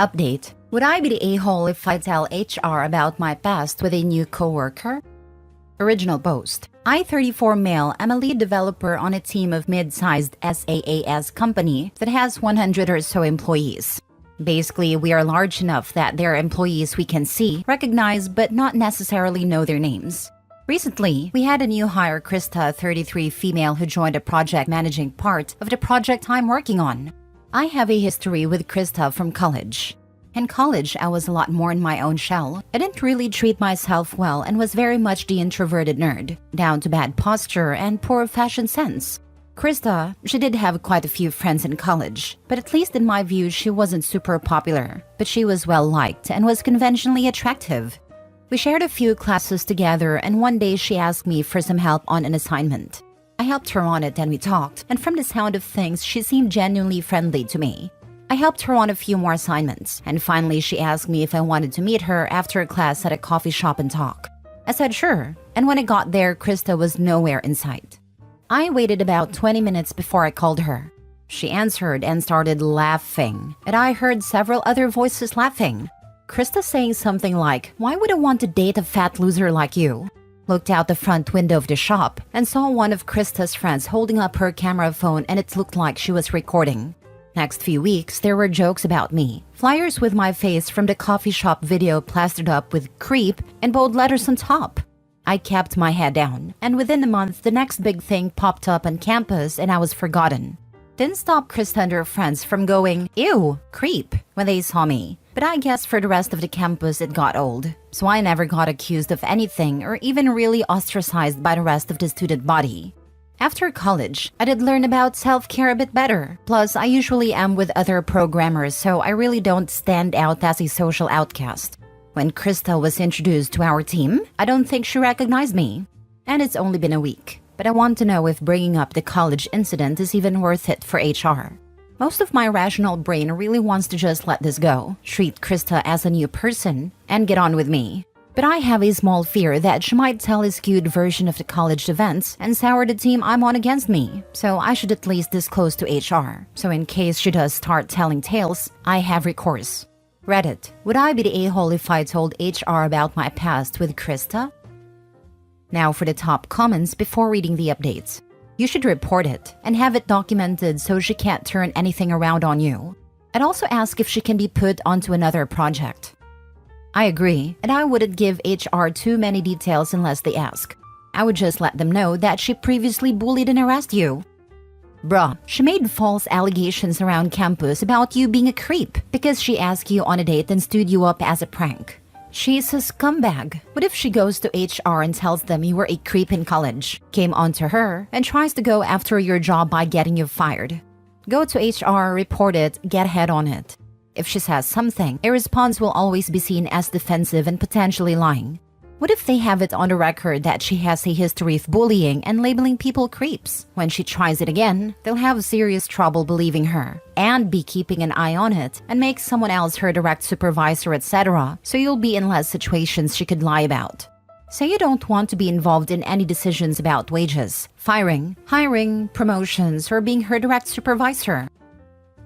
Update. Would I be the a-hole if I tell HR about my past with a new coworker? Original post. I, 34 male, am a lead developer on a team of mid-sized SaaS company that has 100 or so employees. Basically, we are large enough that there are employees we can see, recognize, but not necessarily know their names. Recently, we had a new hire, Krista, 33 female, who joined a project managing part of the project I'm working on. I have a history with Krista from college. In college, I was a lot more in my own shell. I didn't really treat myself well and was very much the introverted nerd, down to bad posture and poor fashion sense. Krista, she did have quite a few friends in college, but at least in my view, she wasn't super popular, but she was well-liked and was conventionally attractive. We shared a few classes together, and one day she asked me for some help on an assignment. I helped her on it and we talked, and from the sound of things, she seemed genuinely friendly to me. I helped her on a few more assignments, and finally she asked me if I wanted to meet her after a class at a coffee shop and talk. I said sure, and when I got there, Krista was nowhere in sight. I waited about 20 minutes before I called her. She answered and started laughing, and I heard several other voices laughing. Krista saying something like, "Why would I want to date a fat loser like you?" Looked out the front window of the shop and saw one of Krista's friends holding up her camera phone, and it looked like she was recording. Next few weeks, there were jokes about me. Flyers with my face from the coffee shop video plastered up with creep and bold letters on top. I kept my head down, and within a month, the next big thing popped up on campus and I was forgotten. Didn't stop Krista and her friends from going, "Ew, creep," when they saw me. But I guess for the rest of the campus, it got old. So I never got accused of anything or even really ostracized by the rest of the student body. After college, I did learn about self-care a bit better. Plus, I usually am with other programmers, so I really don't stand out as a social outcast. When Krista was introduced to our team, I don't think she recognized me. And it's only been a week, but I want to know if bringing up the college incident is even worth it for HR. Most of my rational brain really wants to just let this go, treat Krista as a new person, and get on with me. But I have a small fear that she might tell a skewed version of the college events and sour the team I'm on against me, so I should at least disclose to HR. So in case she does start telling tales, I have recourse. Reddit. Would I be the a-hole if I told HR about my past with Krista? Now for the top comments before reading the updates. You should report it and have it documented so she can't turn anything around on you. I'd also ask if she can be put onto another project. I agree, and I wouldn't give HR too many details unless they ask. I would just let them know that she previously bullied and harassed you. Bruh, she made false allegations around campus about you being a creep because she asked you on a date and stood you up as a prank. She's a scumbag. What if she goes to HR and tells them you were a creep in college, came onto her, and tries to go after your job by getting you fired? Go to HR, report it, get ahead on it. If she says something, a response will always be seen as defensive and potentially lying. What if they have it on the record that she has a history of bullying and labeling people creeps? When she tries it again, they'll have serious trouble believing her and be keeping an eye on it and make someone else her direct supervisor, etc. So you'll be in less situations she could lie about. Say you don't want to be involved in any decisions about wages, firing, hiring, promotions, or being her direct supervisor.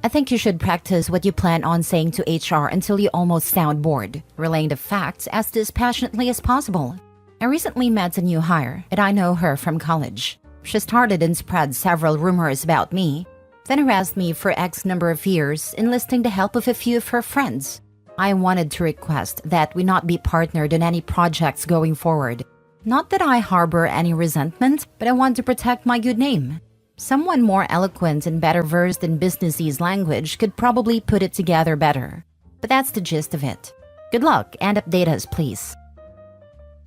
I think you should practice what you plan on saying to HR until you almost sound bored, relaying the facts as dispassionately as possible. I recently met a new hire, and I know her from college. She started and spread several rumors about me, then harassed me for X number of years, enlisting the help of a few of her friends. I wanted to request that we not be partnered in any projects going forward. Not that I harbor any resentment, but I want to protect my good name. Someone more eloquent and better versed in businessese language could probably put it together better. But that's the gist of it. Good luck and update us, please.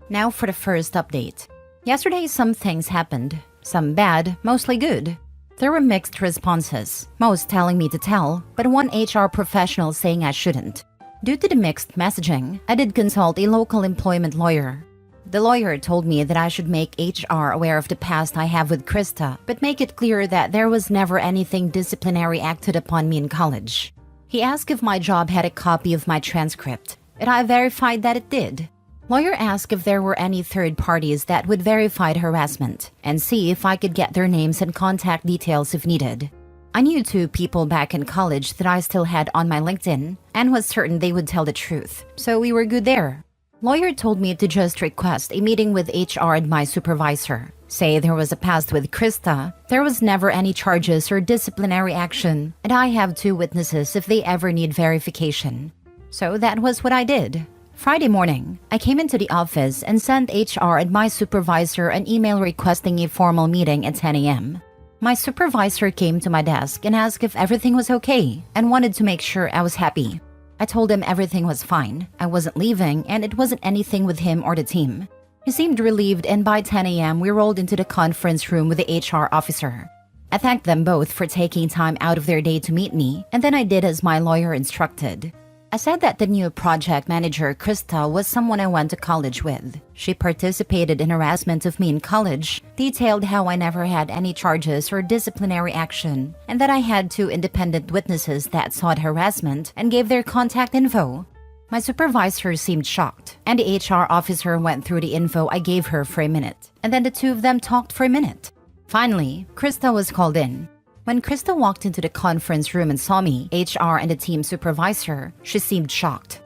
Now for the first update. Yesterday, some things happened. Some bad, mostly good. There were mixed responses, most telling me to tell, but one HR professional saying I shouldn't. Due to the mixed messaging, I did consult a local employment lawyer. The lawyer told me that I should make HR aware of the past I have with Krista, but make it clear that there was never anything disciplinary acted upon me in college. He asked if my job had a copy of my transcript, and I verified that it did. Lawyer asked if there were any third parties that would verify the harassment, and see if I could get their names and contact details if needed. I knew two people back in college that I still had on my LinkedIn and was certain they would tell the truth, so we were good there. Lawyer told me to just request a meeting with HR and my supervisor. Say there was a past with Krista. There was never any charges or disciplinary action, and I have two witnesses if they ever need verification. So that was what I did. Friday morning, I came into the office and sent HR and my supervisor an email requesting a formal meeting at 10 a.m. My supervisor came to my desk and asked if everything was okay and wanted to make sure I was happy. I told him everything was fine. I wasn't leaving and it wasn't anything with him or the team. He seemed relieved, and by 10 a.m. we rolled into the conference room with the HR officer. I thanked them both for taking time out of their day to meet me, and then I did as my lawyer instructed. I said that the new project manager, Krista, was someone I went to college with. She participated in harassment of me in college, detailed how I never had any charges or disciplinary action, and that I had two independent witnesses that sought harassment and gave their contact info. My supervisor seemed shocked, and the HR officer went through the info I gave her for a minute, and then the two of them talked for a minute. Finally, Krista was called in. When Krista walked into the conference room and saw me, HR and the team supervisor, she seemed shocked.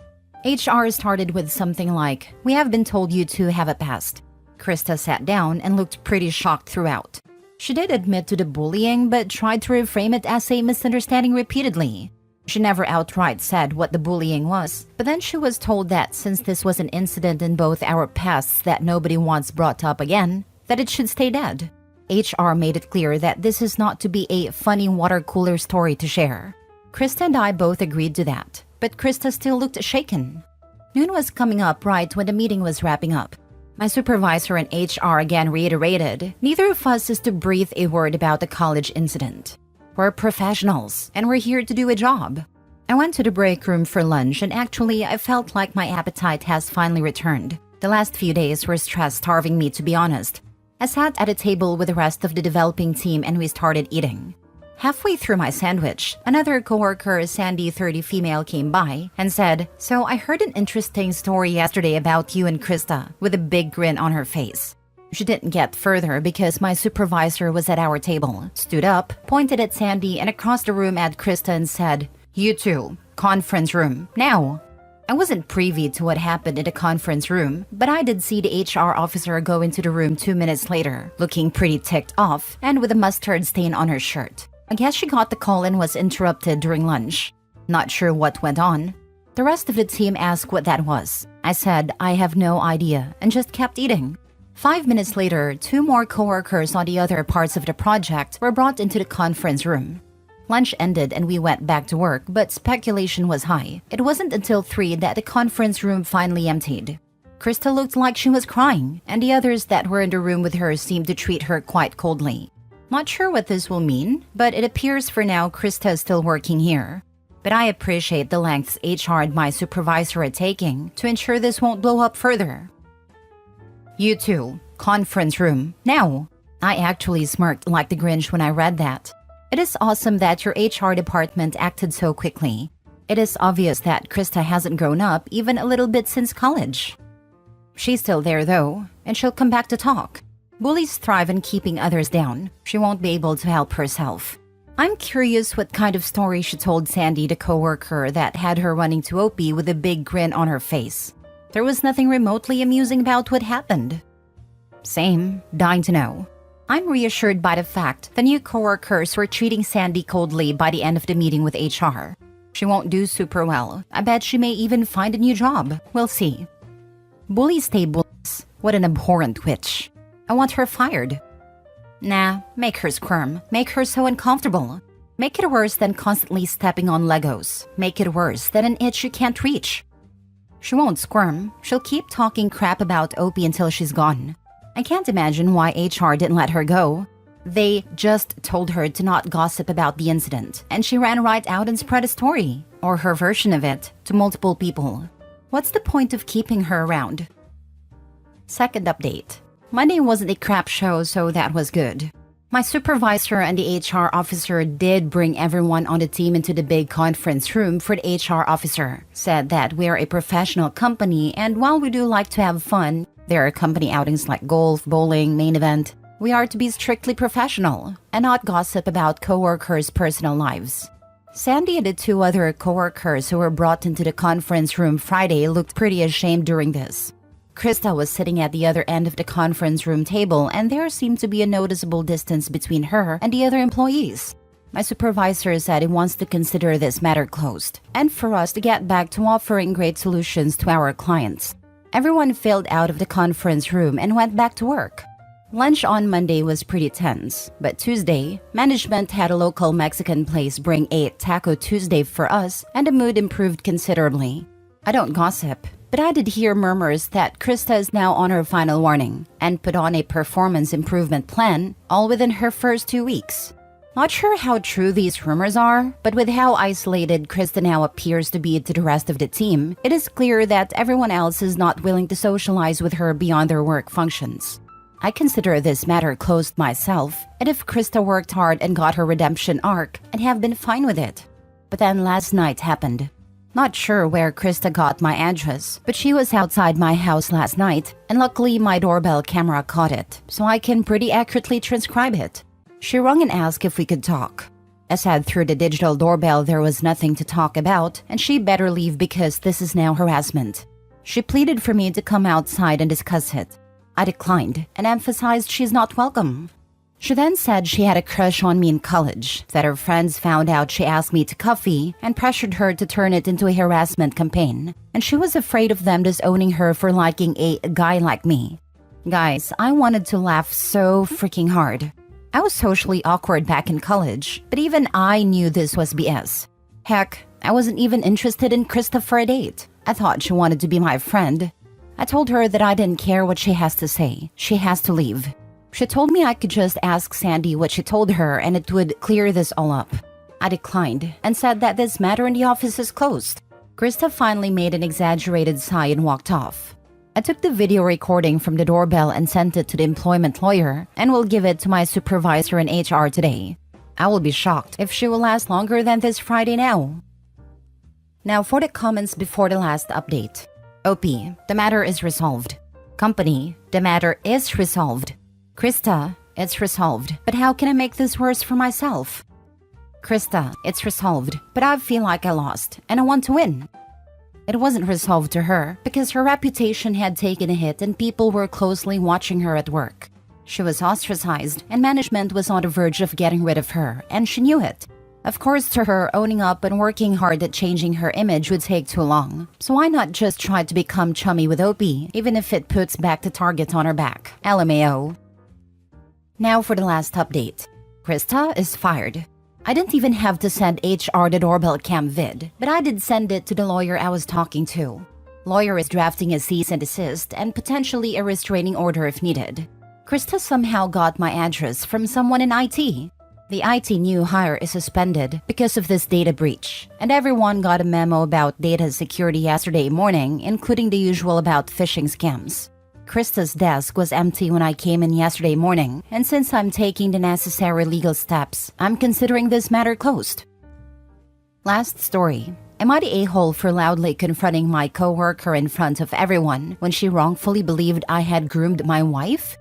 HR started with something like, "We have been told you two have a past." Krista sat down and looked pretty shocked throughout. She did admit to the bullying, but tried to reframe it as a misunderstanding repeatedly. She never outright said what the bullying was, but then she was told that since this was an incident in both our pasts that nobody wants brought up again, that it should stay dead. HR made it clear that this is not to be a funny water cooler story to share. Krista and I both agreed to that, but Krista still looked shaken. Noon was coming up right when the meeting was wrapping up. My supervisor and HR again reiterated, neither of us is to breathe a word about the college incident. We're professionals, and we're here to do a job. I went to the break room for lunch, and actually I felt like my appetite has finally returned. The last few days were stress-starving me, to be honest. I sat at a table with the rest of the developing team and we started eating. Halfway through my sandwich, another coworker, Sandy 30 female, came by and said, "So I heard an interesting story yesterday about you and Krista," with a big grin on her face. She didn't get further because my supervisor was at our table, stood up, pointed at Sandy and across the room at Krista and said, "You two, conference room, now." I wasn't privy to what happened in the conference room, but I did see the HR officer go into the room 2 minutes later, looking pretty ticked off and with a mustard stain on her shirt. I guess she got the call and was interrupted during lunch. Not sure what went on. The rest of the team asked what that was. I said I have no idea and just kept eating. 5 minutes later, 2 more coworkers on the other parts of the project were brought into the conference room. Lunch ended and we went back to work, but speculation was high. It wasn't until 3 that the conference room finally emptied. Krista looked like she was crying, and the others that were in the room with her seemed to treat her quite coldly. Not sure what this will mean, but it appears for now Krista is still working here. But I appreciate the lengths HR and my supervisor are taking to ensure this won't blow up further. "You two, conference room, now." I actually smirked like the Grinch when I read that. It is awesome that your HR department acted so quickly. It is obvious that Krista hasn't grown up even a little bit since college. She's still there though, and she'll come back to talk. Bullies thrive in keeping others down. She won't be able to help herself. I'm curious what kind of story she told Sandy, the coworker that had her running to OP with a big grin on her face. There was nothing remotely amusing about what happened. Same, dying to know. I'm reassured by the fact the new coworkers were treating Sandy coldly by the end of the meeting with HR. She won't do super well. I bet she may even find a new job. We'll see. Bullies stay bullies. What an abhorrent witch. I want her fired. Nah, make her squirm. Make her so uncomfortable. Make it worse than constantly stepping on Legos. Make it worse than an itch you can't reach. She won't squirm. She'll keep talking crap about OP until she's gone. I can't imagine why HR didn't let her go. They just told her to not gossip about the incident, and she ran right out and spread a story, or her version of it, to multiple people. What's the point of keeping her around? Second update. Monday wasn't a crap show, so that was good. My supervisor and the HR officer did bring everyone on the team into the big conference room for the HR officer. Said that we're a professional company, and while we do like to have fun, there are company outings like golf, bowling, main event. We are to be strictly professional and not gossip about coworkers' personal lives. Sandy and the two other coworkers who were brought into the conference room Friday looked pretty ashamed during this. Krista was sitting at the other end of the conference room table, and there seemed to be a noticeable distance between her and the other employees. My supervisor said he wants to consider this matter closed, and for us to get back to offering great solutions to our clients. Everyone filed out of the conference room and went back to work. Lunch on Monday was pretty tense, but Tuesday, management had a local Mexican place bring a Taco Tuesday for us, and the mood improved considerably. I don't gossip, but I did hear murmurs that Krista is now on her final warning and put on a performance improvement plan, all within her first 2 weeks. Not sure how true these rumors are, but with how isolated Krista now appears to be to the rest of the team, it is clear that everyone else is not willing to socialize with her beyond their work functions. I consider this matter closed myself, and if Krista worked hard and got her redemption arc, I'd have been fine with it. But then last night happened. Not sure where Krista got my address, but she was outside my house last night, and luckily my doorbell camera caught it, so I can pretty accurately transcribe it. She rang and asked if we could talk. I said through the digital doorbell there was nothing to talk about, and she better leave because this is now harassment. She pleaded for me to come outside and discuss it. I declined and emphasized she's not welcome. She then said she had a crush on me in college, that her friends found out she asked me to coffee and pressured her to turn it into a harassment campaign, and she was afraid of them disowning her for liking a guy like me. Guys, I wanted to laugh so freaking hard. I was socially awkward back in college, but even I knew this was BS. Heck, I wasn't even interested in Krista for a date. I thought she wanted to be my friend. I told her that I didn't care what she has to say. She has to leave. She told me I could just ask Sandy what she told her and it would clear this all up. I declined and said that this matter in the office is closed. Krista finally made an exaggerated sigh and walked off. I took the video recording from the doorbell and sent it to the employment lawyer and will give it to my supervisor in HR today. I will be shocked if she will last longer than this Friday now. Now for the comments before the last update. OP, the matter is resolved. Company, the matter is resolved. Krista, it's resolved, but how can I make this worse for myself? Krista, it's resolved, but I feel like I lost, and I want to win. It wasn't resolved to her because her reputation had taken a hit and people were closely watching her at work. She was ostracized, and management was on the verge of getting rid of her, and she knew it. Of course, to her, owning up and working hard at changing her image would take too long. So why not just try to become chummy with OP, even if it puts back the target on her back? LMAO. Now for the last update. Krista is fired. I didn't even have to send HR the doorbell cam vid, but I did send it to the lawyer I was talking to. Lawyer is drafting a cease and desist and potentially a restraining order if needed. Krista somehow got my address from someone in IT. The IT new hire is suspended because of this data breach, and everyone got a memo about data security yesterday morning, including the usual about phishing scams. Krista's desk was empty when I came in yesterday morning, and since I'm taking the necessary legal steps, I'm considering this matter closed. Last story. Am I the a-hole for loudly confronting my coworker in front of everyone when she wrongfully believed I had groomed my wife?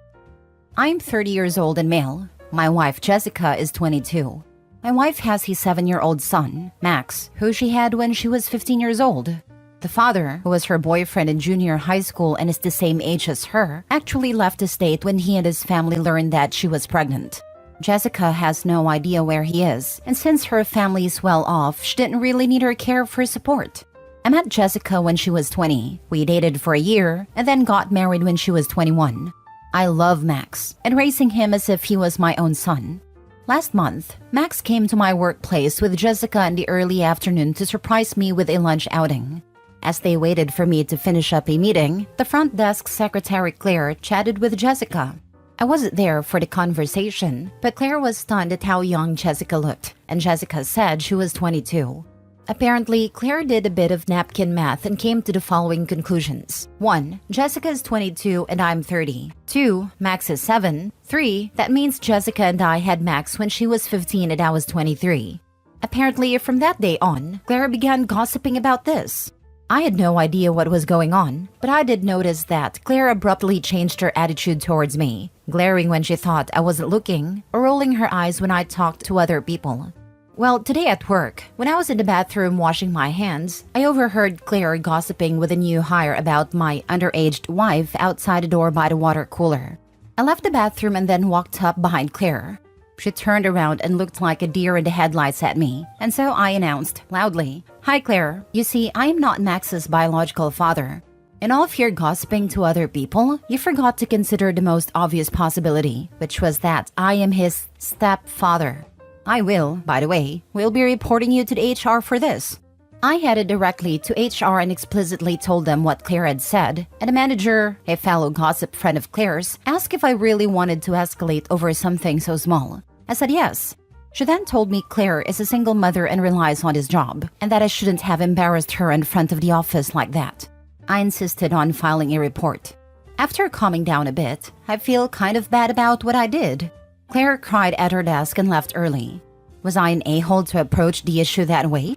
I'm 30 years old and male. My wife, Jessica, is 22. My wife has a 7-year-old son, Max, who she had when she was 15 years old. The father, who was her boyfriend in junior high school and is the same age as her, actually left the state when he and his family learned that she was pregnant. Jessica has no idea where he is, and since her family is well off, she didn't really need her care for support. I met Jessica when she was 20. We dated for a year, and then got married when she was 21. I love Max, and raising him as if he was my own son. Last month, Max came to my workplace with Jessica in the early afternoon to surprise me with a lunch outing. As they waited for me to finish up a meeting, the front desk secretary Claire chatted with Jessica. I wasn't there for the conversation, but Claire was stunned at how young Jessica looked, and Jessica said she was 22. Apparently, Claire did a bit of napkin math and came to the following conclusions. 1. Jessica is 22 and I'm 30. 2. Max is 7. 3. That means Jessica and I had Max when she was 15 and I was 23. Apparently, from that day on, Claire began gossiping about this. I had no idea what was going on, but I did notice that Claire abruptly changed her attitude towards me, glaring when she thought I wasn't looking, or rolling her eyes when I talked to other people. Well, today at work, when I was in the bathroom washing my hands, I overheard Claire gossiping with a new hire about my underage wife outside the door by the water cooler. I left the bathroom and then walked up behind Claire. She turned around and looked like a deer in the headlights at me, and so I announced loudly, "Hi Claire, you see, I am not Max's biological father. In all of your gossiping to other people, you forgot to consider the most obvious possibility, which was that I am his stepfather. I will, by the way, be reporting you to the HR for this." I headed directly to HR and explicitly told them what Claire had said, and the manager, a fellow gossip friend of Claire's, asked if I really wanted to escalate over something so small. I said yes. She then told me Claire is a single mother and relies on his job, and that I shouldn't have embarrassed her in front of the office like that. I insisted on filing a report. After calming down a bit, I feel kind of bad about what I did. Claire cried at her desk and left early. Was I an a-hole to approach the issue that way?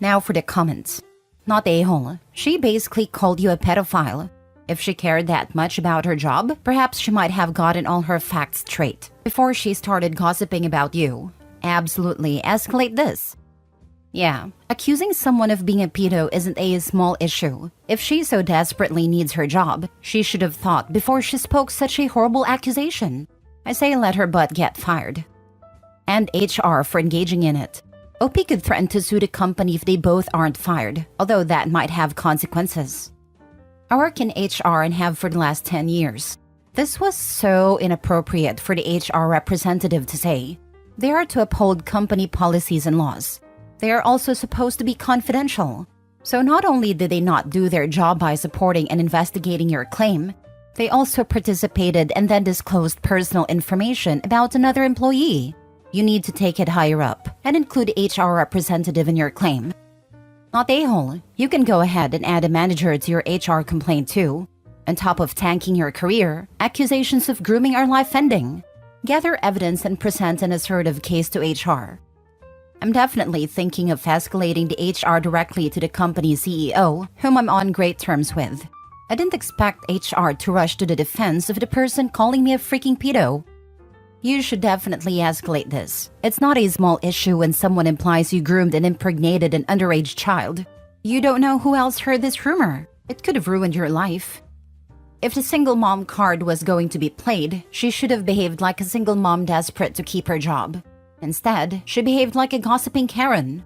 Now for the comments. Not a-hole. She basically called you a pedophile. If she cared that much about her job, perhaps she might have gotten all her facts straight before she started gossiping about you. Absolutely escalate this. Yeah, accusing someone of being a pedo isn't a small issue. If she so desperately needs her job, she should have thought before she spoke such a horrible accusation. I say let her butt get fired. And HR for engaging in it. OP could threaten to sue the company if they both aren't fired, although that might have consequences. I work in HR and have for the last 10 years. This was so inappropriate for the HR representative to say. They are to uphold company policies and laws. They are also supposed to be confidential. So not only did they not do their job by supporting and investigating your claim, they also participated and then disclosed personal information about another employee. You need to take it higher up and include the HR representative in your claim. Not a-hole. You can go ahead and add a manager to your HR complaint too. On top of tanking your career, accusations of grooming are life-ending. Gather evidence and present an assertive case to HR. I'm definitely thinking of escalating the HR directly to the company's CEO, whom I'm on great terms with. I didn't expect HR to rush to the defense of the person calling me a freaking pedo. You should definitely escalate this. It's not a small issue when someone implies you groomed and impregnated an underage child. You don't know who else heard this rumor. It could have ruined your life. If the single mom card was going to be played, she should have behaved like a single mom desperate to keep her job. Instead, she behaved like a gossiping Karen.